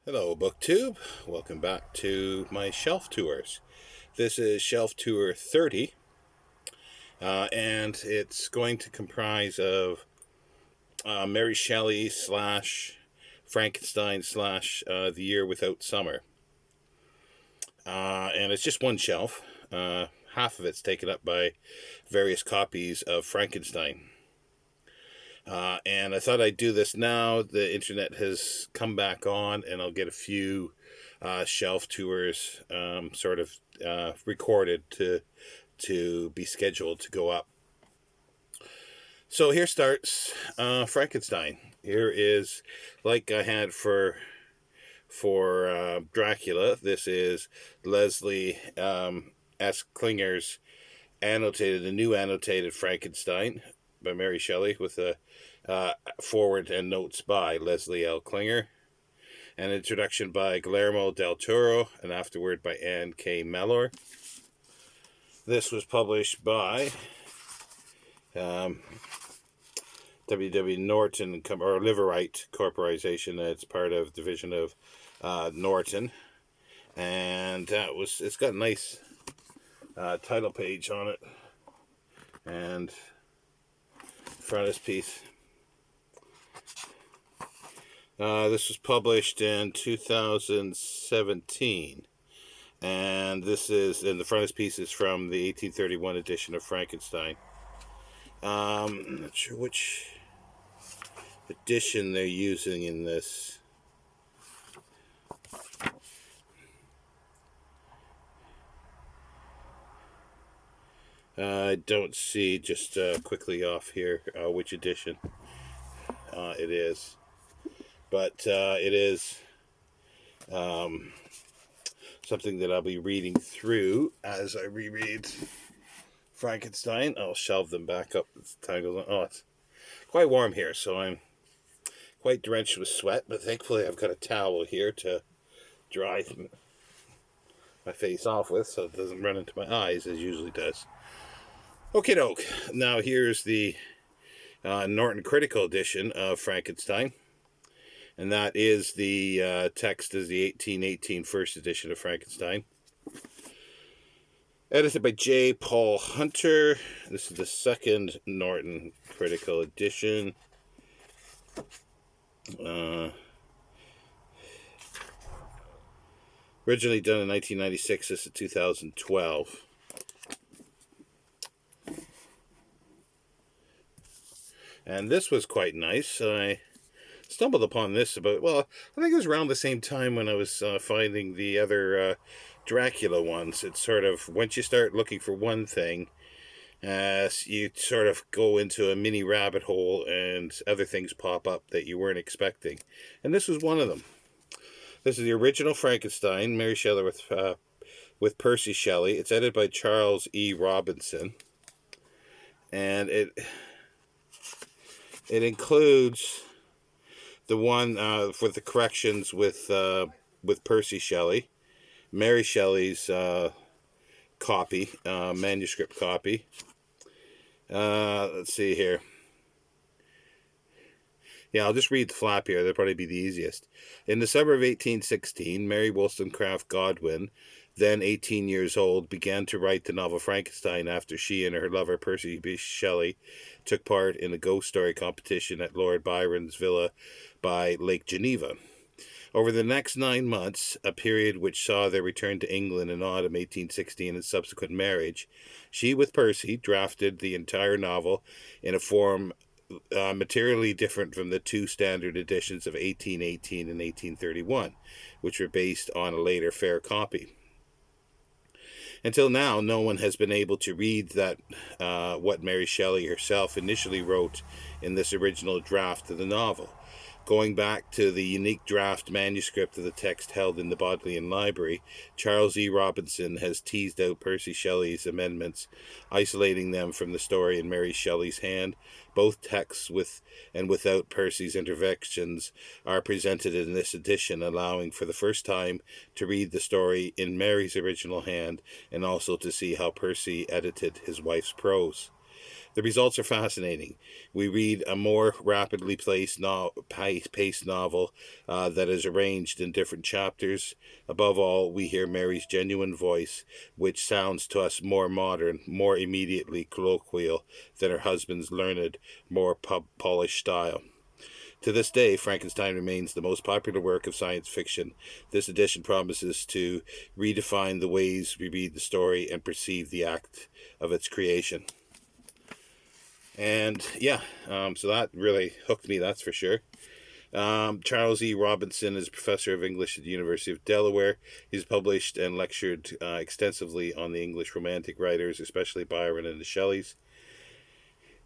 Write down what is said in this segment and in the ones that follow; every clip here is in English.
Hello, BookTube. Welcome back to my shelf tours. This is shelf tour 30, and it's going to comprise of Mary Shelley slash Frankenstein slash The Year Without Summer. And it's just one shelf. Half of it's taken up by various copies of Frankenstein. And I thought I'd do this now. The internet has come back on, and I'll get a few shelf tours recorded to be scheduled to go up. So here starts Frankenstein. Here is, like I had for Dracula. This is Leslie S. Klinger's the new annotated Frankenstein by Mary Shelley, with a forward and notes by Leslie L. Klinger, an introduction by Guillermo del Toro, and afterward by Anne K. Mellor. This was published by W.W. Norton or Liverite Corporation. It's part of division of Norton, and it's got a nice title page on it and frontispiece. This was published in 2017, and the frontispiece is from the 1831 edition of Frankenstein. I'm not sure which edition they're using in this. I don't see, just quickly off here, which edition it is. But it is something that I'll be reading through as I reread Frankenstein. I'll shelve them back up as time goes on. Oh, it's quite warm here, so I'm quite drenched with sweat, but thankfully I've got a towel here to dry my face off with so it doesn't run into my eyes as it usually does. Okie doke. Now here's the Norton Critical edition of Frankenstein. And that is the text is the 1818 first edition of Frankenstein. Edited by J. Paul Hunter. This is the second Norton Critical edition. Originally done in 1996. This is 2012. And this was quite nice. I stumbled upon this I think it was around the same time when I was finding the other Dracula ones. It's sort of, once you start looking for one thing, you sort of go into a mini rabbit hole and other things pop up that you weren't expecting. And this was one of them. This is the original Frankenstein, Mary Shelley with Percy Shelley. It's edited by Charles E. Robinson. And it includes the one for the corrections with Percy Shelley, Mary Shelley's copy, manuscript copy. Let's see here. Yeah, I'll just read the flap here. That'll probably be the easiest. In the summer of 1816, Mary Wollstonecraft Godwin, then 18 years old, began to write the novel Frankenstein after she and her lover Percy B. Shelley took part in a ghost story competition at Lord Byron's villa by Lake Geneva. Over the next 9 months, a period which saw their return to England in autumn 1816 and subsequent marriage, she with Percy drafted the entire novel in a form materially different from the two standard editions of 1818 and 1831, which were based on a later fair copy. Until now, no one has been able to read what Mary Shelley herself initially wrote in this original draft of the novel. Going back to the unique draft manuscript of the text held in the Bodleian Library, Charles E. Robinson has teased out Percy Shelley's amendments, isolating them from the story in Mary Shelley's hand. Both texts, with and without Percy's interventions, are presented in this edition, allowing for the first time to read the story in Mary's original hand and also to see how Percy edited his wife's prose. The results are fascinating. We read a more rapidly paced novel that is arranged in different chapters. Above all, we hear Mary's genuine voice, which sounds to us more modern, more immediately colloquial than her husband's learned, more polished style. To this day, Frankenstein remains the most popular work of science fiction. This edition promises to redefine the ways we read the story and perceive the act of its creation. And yeah, so that really hooked me, that's for sure. Charles E. Robinson is a professor of English at the University of Delaware. He's published and lectured extensively on the English Romantic writers, especially Byron and the Shelleys.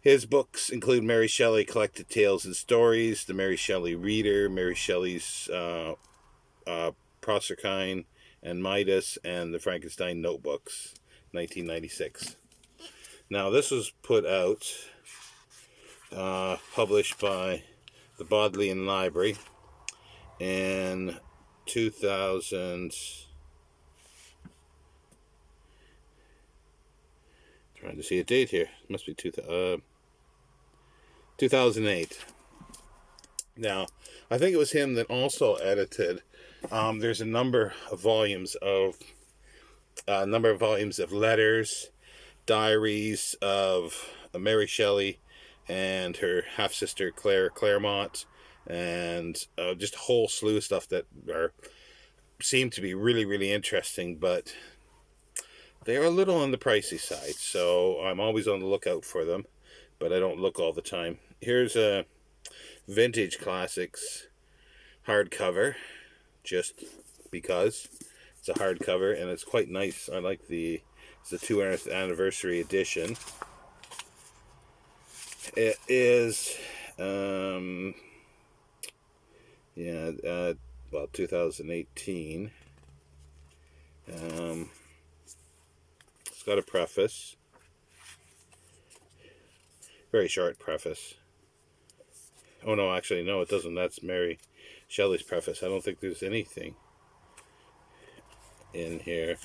His books include Mary Shelley Collected Tales and Stories, The Mary Shelley Reader, Mary Shelley's Proserpine and Midas, and The Frankenstein Notebooks, 1996. Now, this was put out, published by the Bodleian Library in 2000. Trying to see a date here. It must be 2008. Now, I think it was him that also edited. There's a number of volumes of letters, diaries of Mary Shelley and her half sister Claremont, and just a whole slew of stuff that seem to be really, really interesting, but they are a little on the pricey side. So I'm always on the lookout for them, but I don't look all the time. Here's a Vintage Classics hardcover, just because it's a hardcover and it's quite nice. I like it's the 200th anniversary edition. It is 2018. It's got a preface, very short preface. Oh no, actually no, it doesn't. That's Mary Shelley's preface. I don't think there's anything in here.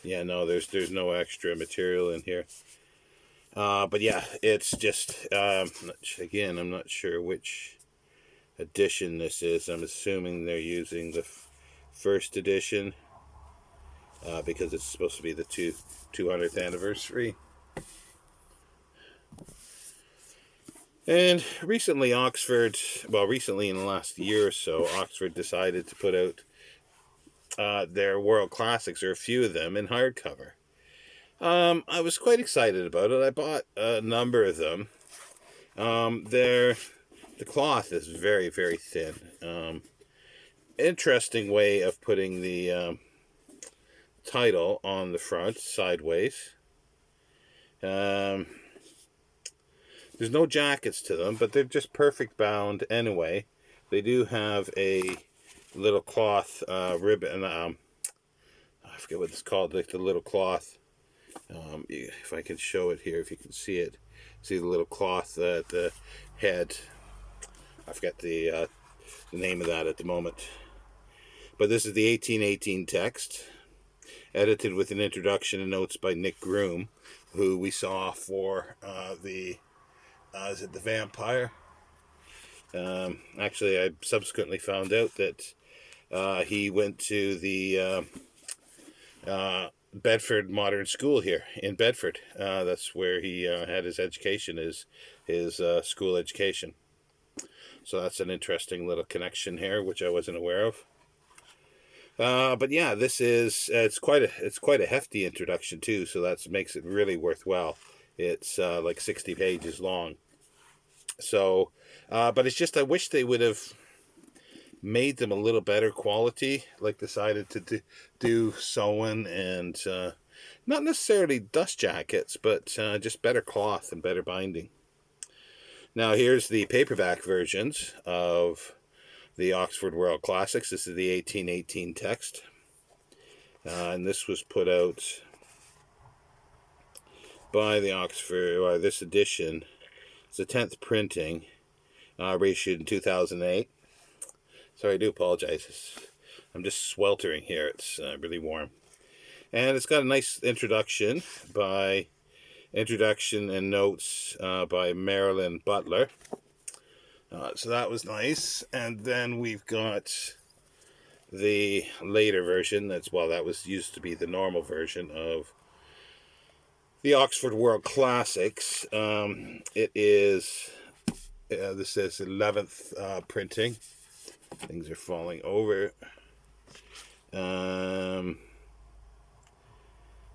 Yeah, no, there's no extra material in here. But yeah, it's just again, I'm not sure which edition this is. I'm assuming they're using the first edition because it's supposed to be the 200th anniversary. And recently in the last year or so, Oxford decided to put out their world classics, or a few of them, in hardcover. I was quite excited about it. I bought a number of them. The cloth is very, very thin. Interesting way of putting the title on the front, sideways. There's no jackets to them, but they're just perfect bound anyway. They do have a little cloth ribbon. I forget what it's called, like the little cloth. If I can show it here, if you can see it. See the little cloth at the head. I forget the name of that at the moment. But this is the 1818 text, edited with an introduction and notes by Nick Groom, who we saw for is it The Vampire? Actually, I subsequently found out that he went to the Bedford Modern School here in Bedford. That's where he had his education, his school education. So that's an interesting little connection here, which I wasn't aware of. But yeah, this is it's quite a hefty introduction too, so that makes it really worthwhile. It's like 60 pages long. So, but it's just I wish they would have made them a little better quality, like decided to do sewing and not necessarily dust jackets, but just better cloth and better binding. Now here's the paperback versions of the Oxford World Classics. This is the 1818 text, and this was put out by the Oxford, or this edition. It's the 10th printing, reissued in 2008. Sorry, I do apologize. I'm just sweltering here. It's really warm. And it's got a nice introduction and notes by Marilyn Butler. So that was nice. And then we've got the later version. That was used to be the normal version of the Oxford World Classics. It is, this is 11th printing. Things are falling over.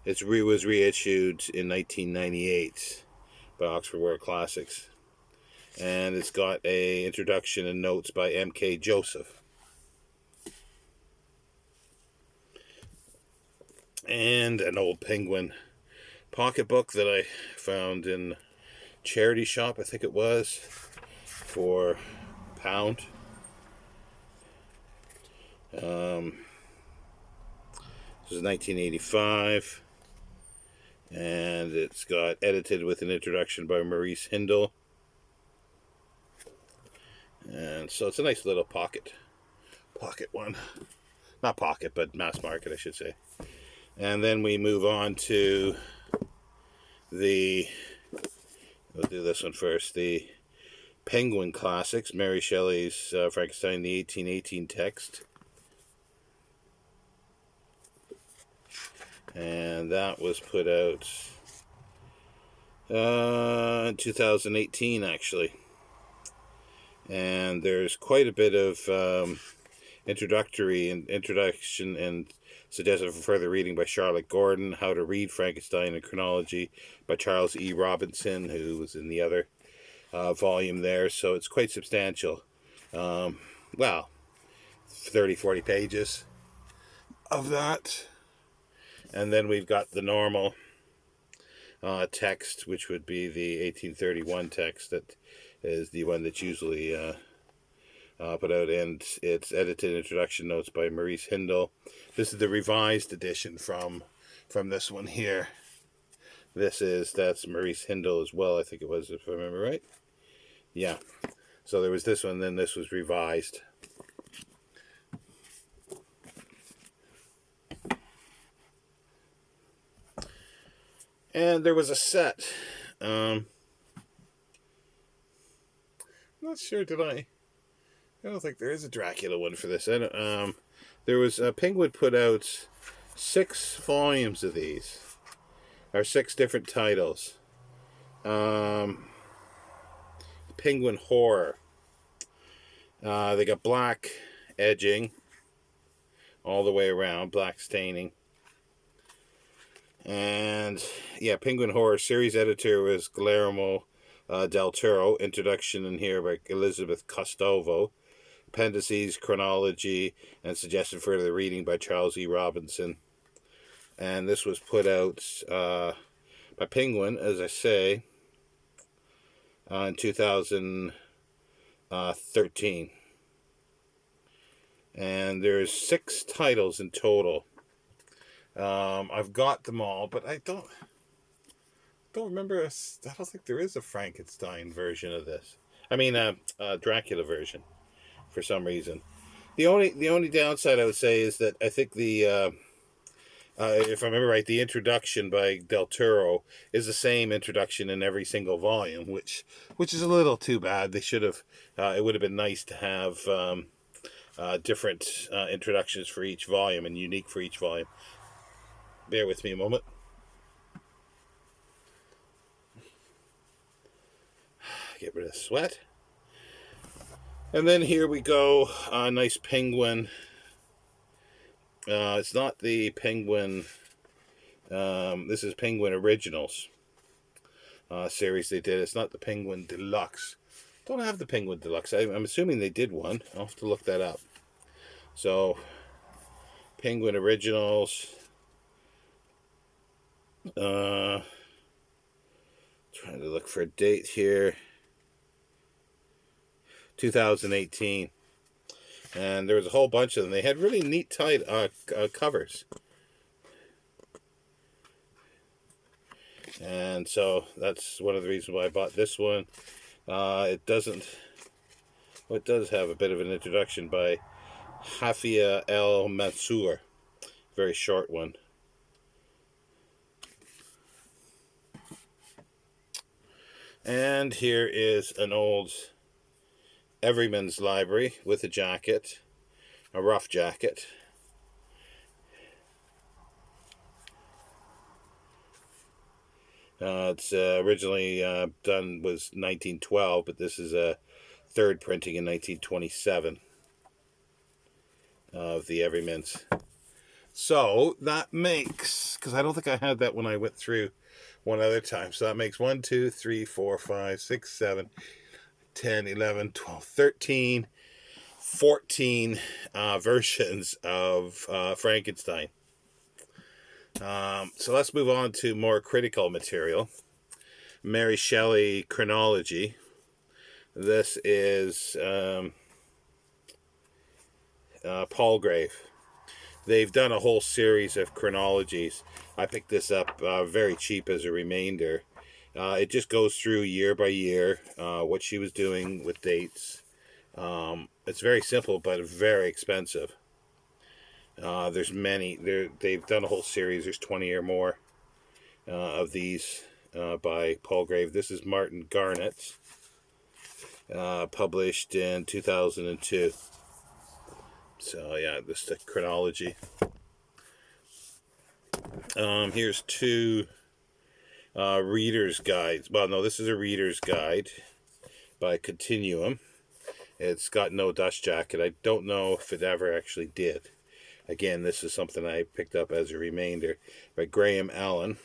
It was reissued in 1998 by Oxford World Classics. And it's got a introduction and notes by M.K. Joseph. And an old Penguin pocketbook that I found in charity shop, I think it was, for £1. This is 1985, and it's got edited with an introduction by Maurice Hindle. And so it's a nice little pocket one. Not pocket, but mass market, I should say. And then we move on to we'll do this one first, the Penguin Classics, Mary Shelley's Frankenstein, the 1818 text. And that was put out in 2018, actually. And there's quite a bit of introduction and suggested for further reading by Charlotte Gordon, How to Read Frankenstein in Chronology by Charles E. Robinson, who was in the other volume there. So it's quite substantial. 30-40 pages of that. And then we've got the normal text, which would be the 1831 text that is the one that's usually put out, and it's edited introduction notes by Maurice Hindle. This is the revised edition from this one here. That's Maurice Hindle as well, I think it was, if I remember right. Yeah. So there was this one, then this was revised. And there was a set. I'm not sure, I don't think there is a Dracula one for this. There was Penguin put out 6 volumes of these, or 6 different titles. Penguin Horror. They got black edging all the way around, black staining. And yeah, Penguin Horror series editor was Guillermo del Toro. Introduction in here by Elizabeth Costovo. Appendices, chronology, and suggested further reading by Charles E. Robinson. And this was put out by Penguin, as I say, in 2013. And there's 6 titles in total. I've got them all, but I don't remember. I don't think there is a Frankenstein version of this. I mean, a Dracula version, for some reason. The only downside I would say is that I think if I remember right, the introduction by Del Toro is the same introduction in every single volume, which is a little too bad. They should have. It would have been nice to have different introductions for each volume and unique for each volume. Bear with me a moment. Get rid of the sweat. And then here we go. A nice Penguin. It's not the Penguin. This is Penguin Originals series they did. It's not the Penguin Deluxe. Don't have the Penguin Deluxe. I'm assuming they did one. I'll have to look that up. So, Penguin Originals. Trying to look for a date here. 2018. And there was a whole bunch of them. They had really neat covers. And so that's one of the reasons why I bought this one. It does have a bit of an introduction by Hafia El Mansour. Very short one. And here is an old Everyman's library with a jacket, a rough jacket. It's originally done was 1912, but this is a third printing in 1927 of the Everymans. So that makes, because I don't think I had that when I went through one other time, so that makes 1, 2, 3, 4, 5, 6, 7, 10, 11, 12, 13, 14 versions of Frankenstein. So let's move on to more critical material. Mary Shelley chronology. This is Palgrave. They've done a whole series of chronologies. I picked this up very cheap as a remainder. It just goes through year by year what she was doing with dates. It's very simple, but very expensive. There's many. They've done a whole series. There's 20 or more of these by Palgrave. This is Martin Garnett, published in 2002. So yeah, this is the chronology. Here's two reader's guides. Well, no, this is a reader's guide by Continuum. It's got no dust jacket. I don't know if it ever actually did. Again, this is something I picked up as a remainder by Graham Allen,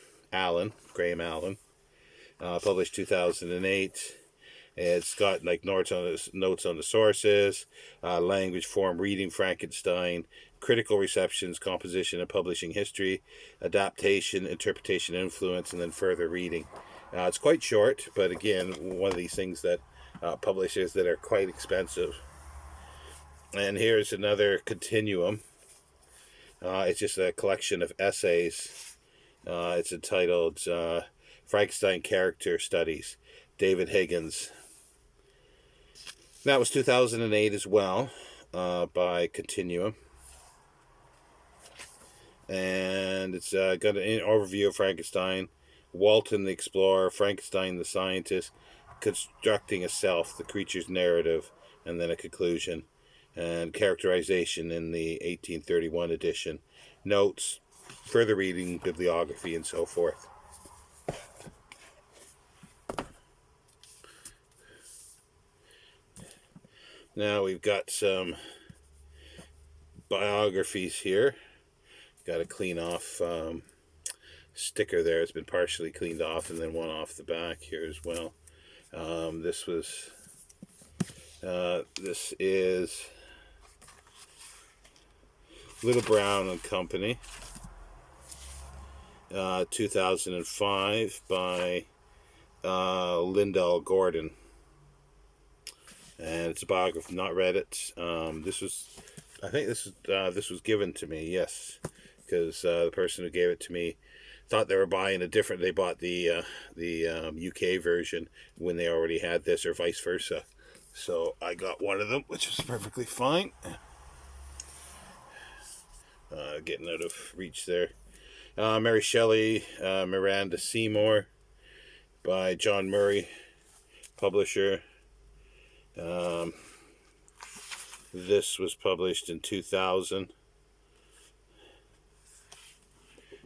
published 2008. It's got like notes on the sources, language form, reading Frankenstein, critical receptions, composition and publishing history, adaptation, interpretation, influence, and then further reading. It's quite short, but again, one of these things that publishers that are quite expensive. And here's another Continuum. It's just a collection of essays. It's entitled Frankenstein Character Studies, David Higgins. That was 2008 as well, by Continuum. And it's got an overview of Frankenstein, Walton the Explorer, Frankenstein the Scientist, constructing a self, the creature's narrative, and then a conclusion, and characterization in the 1831 edition, notes, further reading, bibliography, and so forth. Now we've got some biographies here. Got to clean off sticker there. It's been partially cleaned off, and then one off the back here as well. This is Little Brown and Company, 2005 by Lyndall Gordon. And it's a biography. Not read it. This was given to me. Yes, because the person who gave it to me thought they were buying a different. They bought the UK version when they already had this, or vice versa. So I got one of them, which is perfectly fine. Getting out of reach there. Mary Shelley, Miranda Seymour, by John Murray, publisher. This was published in 2000.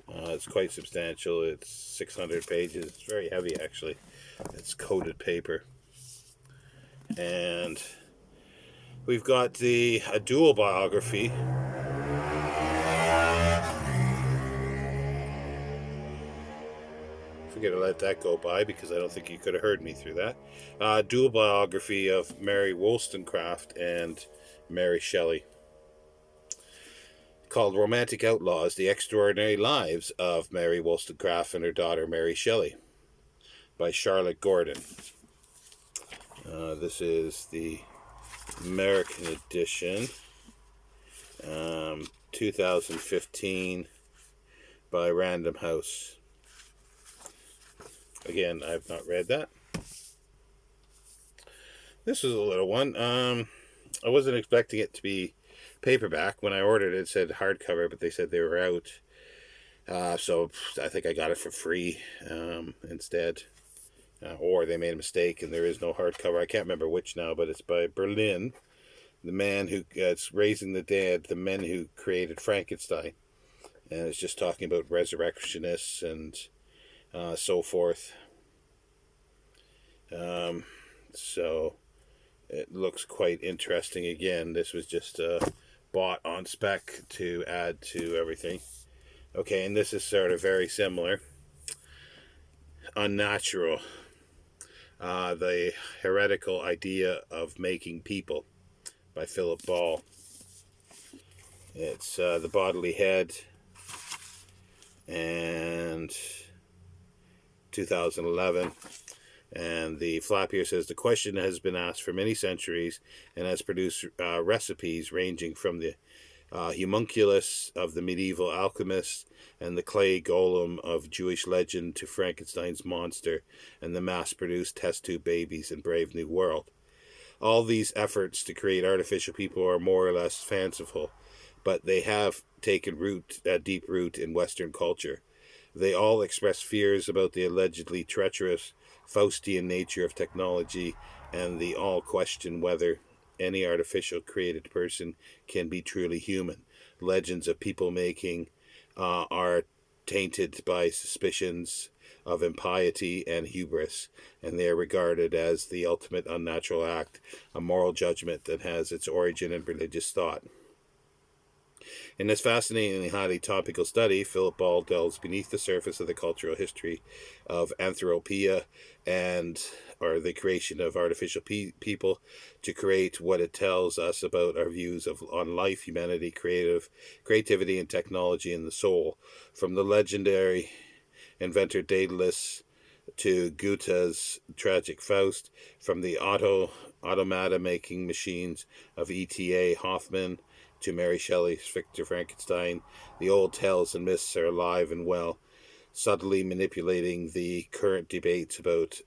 It's quite substantial. It's 600 pages. It's very heavy, actually. It's coated paper. And we've got a dual biography. I'm going to let that go by because I don't think you could have heard me through that. Dual biography of Mary Wollstonecraft and Mary Shelley, called Romantic Outlaws, The Extraordinary Lives of Mary Wollstonecraft and her daughter Mary Shelley, by Charlotte Gordon. This is the American edition, 2015, by Random House. Again, I've not read that. This is a little one. I wasn't expecting it to be paperback. When I ordered it, it said hardcover, but they said they were out. So I think I got it for free instead. or they made a mistake and there is no hardcover. I can't remember which now, but it's by Berlin. The man who it's Raising the Dead, the men who created Frankenstein, and it's just talking about resurrectionists and so forth. So it looks quite interesting. Again, this was just bought on spec to add to everything. Okay, and this is sort of very similar. Unnatural. The Heretical Idea of Making People by Philip Ball. It's the bodily head, and 2011. And the flap here says, the question has been asked for many centuries and has produced recipes ranging from the homunculus of the medieval alchemists and the clay golem of Jewish legend to Frankenstein's monster and the mass-produced test tube babies in Brave New World. All these efforts to create artificial people are more or less fanciful, but they have taken deep root in Western culture. They all express fears about the allegedly treacherous Faustian nature of technology, and they all question whether any artificial created person can be truly human. Legends of people making are tainted by suspicions of impiety and hubris, and they are regarded as the ultimate unnatural act, a moral judgment that has its origin in religious thought. In this fascinating, highly topical study, Philip Ball delves beneath the surface of the cultural history of anthropia or the creation of artificial people to create what it tells us about our views on life, humanity, creativity, and technology and the soul. From the legendary inventor Daedalus to Goethe's tragic Faust, from the automata-making machines of E.T.A. Hoffmann to Mary Shelley's Victor Frankenstein, the old tales and myths are alive and well, subtly manipulating the current debates about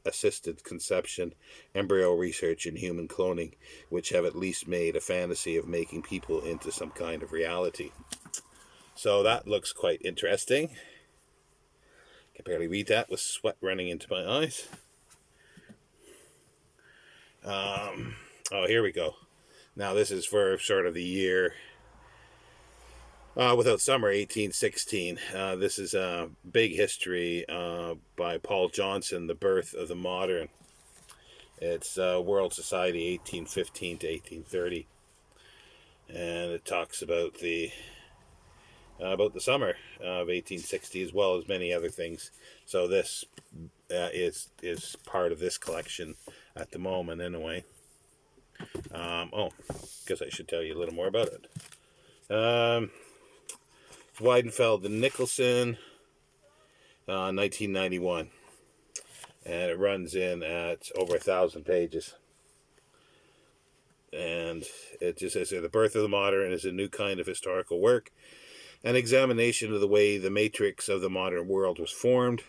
assisted conception, embryo research, and human cloning, which have at least made a fantasy of making people into some kind of reality. So that looks quite interesting. I can barely read that with sweat running into my eyes. Oh, here we go. Now this is for sort of the year without summer, 1816. This is a big history by Paul Johnson, The Birth of the Modern. It's World Society 1815 to 1830. And it talks about the summer of 1860 as well as many other things. So this is part of this collection at the moment anyway. Guess I should tell you a little more about it. Weidenfeld and Nicholson, 1991. And it runs in at over 1,000 pages. And it just says here, The Birth of the Modern is a new kind of historical work, an examination of the way the matrix of the modern world was formed.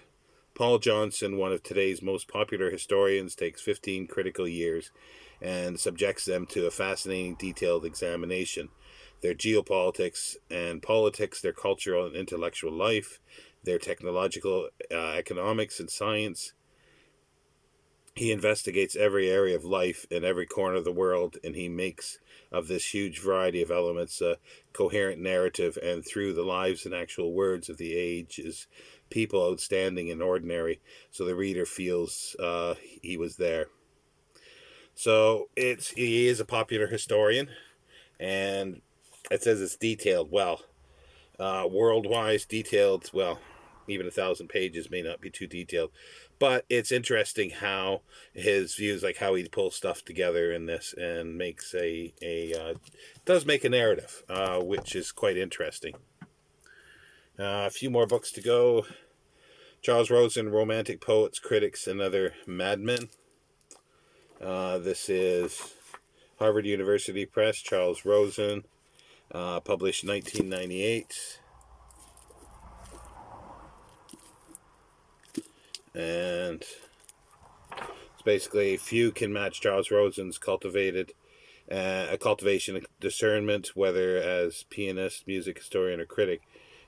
Paul Johnson, one of today's most popular historians, takes 15 critical years and subjects them to a fascinating, detailed examination. Their geopolitics and politics, their cultural and intellectual life, their technological economics and science. He investigates every area of life in every corner of the world, and he makes of this huge variety of elements a coherent narrative, and through the lives and actual words of the ages, people outstanding and ordinary, so the reader feels he was there. So he is a popular historian, and it says it's detailed well. Worldwide detailed, well, even 1,000 pages may not be too detailed, but it's interesting how his views, like how he pulls stuff together in this and makes does make a narrative, which is quite interesting. A few more books to go. Charles Rosen, Romantic Poets, Critics, and Other Madmen. This is Harvard University Press, Charles Rosen, published 1998. And it's basically, few can match Charles Rosen's cultivation and discernment, whether as pianist, music historian, or critic.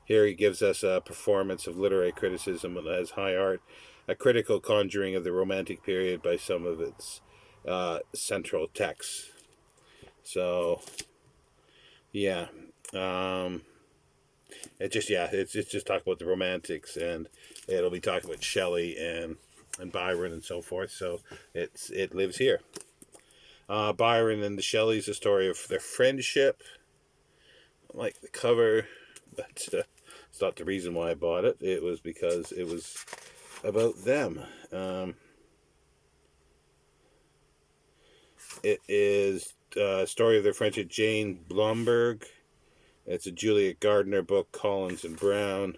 Here he gives us a performance of literary criticism as high art, a critical conjuring of the Romantic period by some of its central texts. So, yeah. It's just talk about the Romantics, and it'll be talking about Shelley and Byron and so forth. So it lives here. Byron and the Shelleys, a story of their friendship. I like the cover, but it's not the reason why I bought it. It was because it was about them. It is a story of their friendship. Jane Blomberg. It's a Juliet Gardner book, Collins and Brown,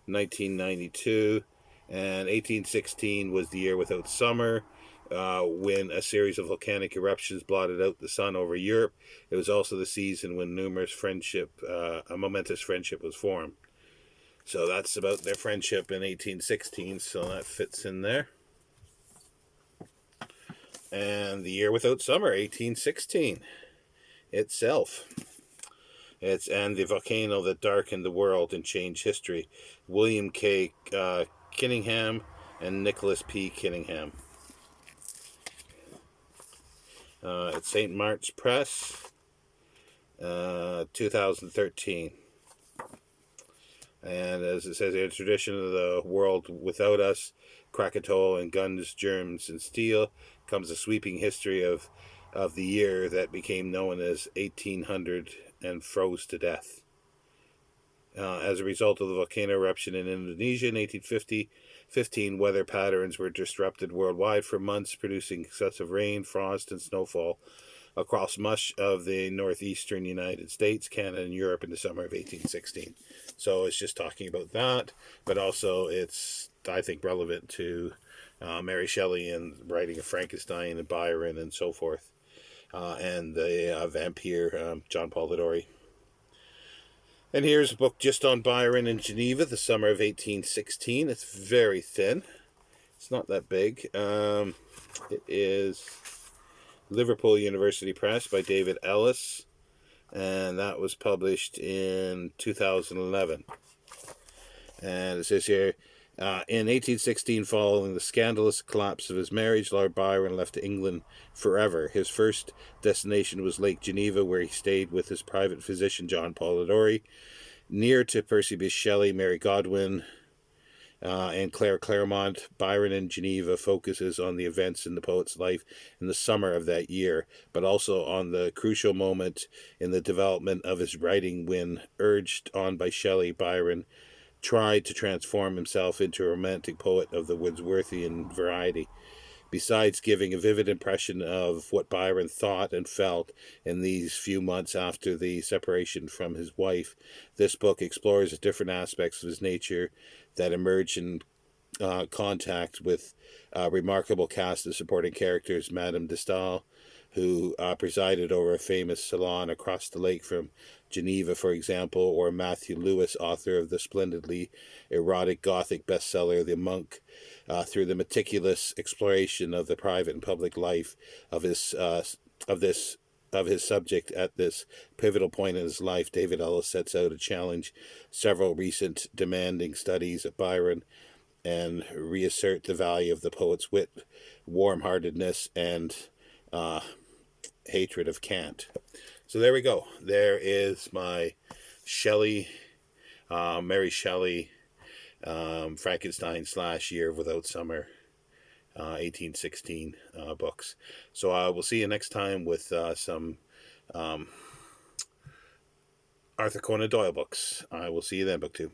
1992. And 1816 was the year without summer, when a series of volcanic eruptions blotted out the sun over Europe. It was also the season when a momentous friendship was formed. So that's about their friendship in 1816, so that fits in there. And the year without summer, 1816 itself. And the volcano that darkened the world and changed history. William K. Kinningham and Nicholas P. Kinningham. It's St. Mark's Press, 2013. And as it says here, tradition of the world without us, Krakatoa and guns, germs, and steel, comes a sweeping history of the year that became known as 1800 and froze to death. As a result of the volcano eruption in Indonesia in 1815, weather patterns were disrupted worldwide for months, producing excessive rain, frost, and snowfall across much of the northeastern United States, Canada, and Europe in the summer of 1816. So it's just talking about that, but also it's, I think, relevant to Mary Shelley and writing of Frankenstein and Byron and so forth, and the vampire John Paul Lodore. And here's a book just on Byron in Geneva, the summer of 1816. It's very thin. It's not that big. It is Liverpool University Press by David Ellis, and that was published in 2011. And it says here, in 1816, following the scandalous collapse of his marriage, Lord Byron left England forever. His first destination was Lake Geneva, where he stayed with his private physician, John Paul Lodore. Near to Percy Bysshe Shelley, Mary Godwin, and Claire Claremont, Byron in Geneva focuses on the events in the poet's life in the summer of that year, but also on the crucial moment in the development of his writing when, urged on by Shelley, Byron tried to transform himself into a romantic poet of the Wordsworthian variety. Besides giving a vivid impression of what Byron thought and felt in these few months after the separation from his wife, this book explores the different aspects of his nature that emerge in contact with a remarkable cast of supporting characters. Madame de Stael, who presided over a famous salon across the lake from Geneva, for example, or Matthew Lewis, author of the splendidly erotic Gothic bestseller The Monk, through the meticulous exploration of the private and public life of his subject at this pivotal point in his life. David Ellis sets out to challenge several recent demanding studies of Byron and reassert the value of the poet's wit, warm-heartedness, and hatred of Kant. So there we go. There is my Shelley, Mary Shelley, Frankenstein / Year Without Summer, 1816 books. So we'll see you next time with some Arthur Conan Doyle books. I will see you then, book 2.